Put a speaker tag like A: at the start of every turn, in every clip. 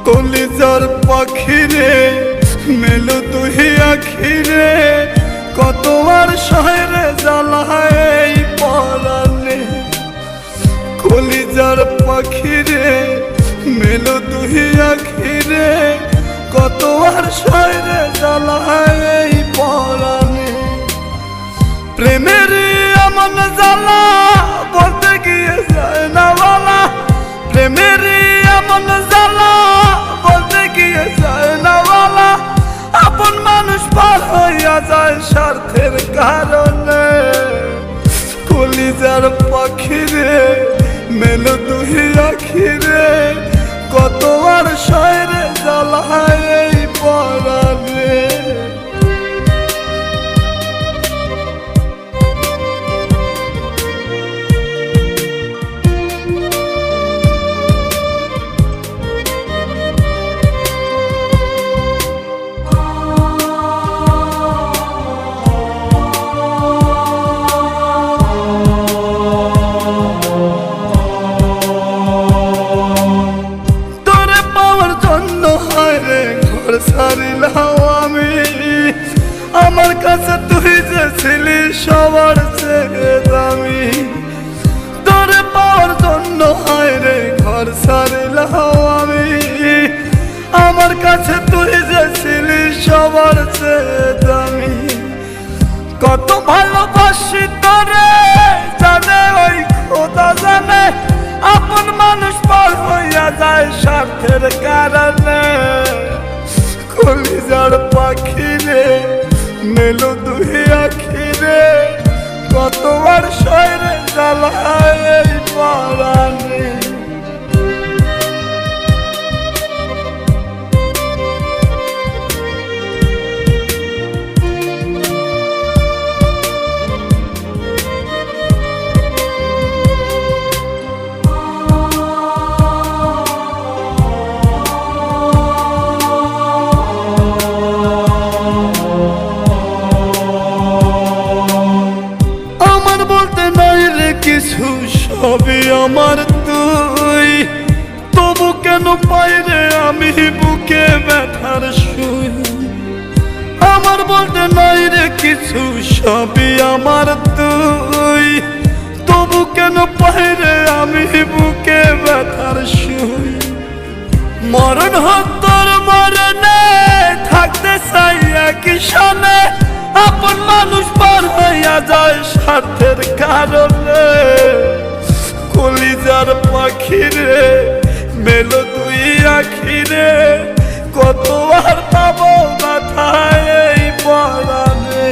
A: কলিজার পাখিরে মেলো তুই আখিরে কত আর শহরে জ্বালায় পরানে। কলিজার পাখিরে মেলো তুই আখিরে কত আর শহরে জ্বালায় পরানে। প্রেমের এমন জ্বালা বলতে গিয়ে যায় না বলা, প্রেমের এমন জ্বালা বলতে গিয়ে যায় না বলা। আপন মানুষ পার হইয়া যায় স্বার্থের কারণে। কলিজার পাখিরে মেলো তুই আখিরে কত আর শহরে জ্বালায় পরানে। সারিলাম আমি আমার কাছে তুই যে ছিলি সবার চেয়ে দামি। তোরে পাওয়ার জন্য হায় রে ঘর সারিলাম আমি আমার কাছে তুই যে ছিলি সবার চেয়ে দামি। কত ভালোবাসি তোরে জানে ওই খোদা জানে, আপন মানুষ পার হইয়া যায় স্বার্থের কারণে। কলিজার পাখিরে মেলো তুই আখিরে কত আর শহরে জ্বালায় পরানে। কিছু সবই আমার তুই, তবু কেন পাই রে আমি বুকে ব্যথার সুই। আমার বলতে নাই রে কিছু সবই আমার তুই, তবু কেন পাই রে আমি বুকে ব্যথার সুই। মরণ হত্যার মরণে থাকতে চাই একই সনে, আপন মানুষ পার হইয়া যায় স্বার্থের কারণে। কলিজার পাখিরে মেলো তুই আখিরে কত আর পাবো মাথায় পরানে।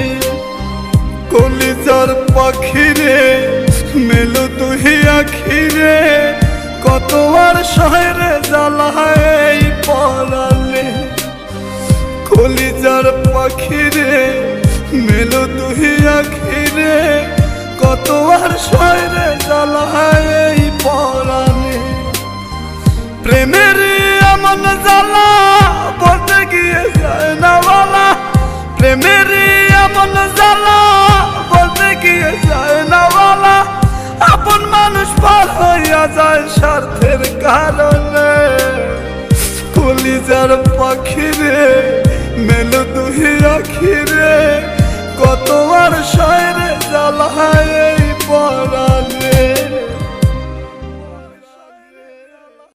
A: কলিজার পাখিরে মেলো তুই আখিরে কত আর শহরে জ্বালায় পরানে। কলিজার পাখিরে মেলো তুই আখিরে কত আর শহরে জ্বালায় পরানে। প্রেমের এমন জ্বালা বলতে গিয়ে যায় না বলা, প্রেমের এমন জ্বালা বলতে গিয়ে যায় না বলা। আপন মানুষ পার হইয়া যায় স্বার্থের কারণে। কলিজার পাখিরে মেলো তুই আখিরে কত আর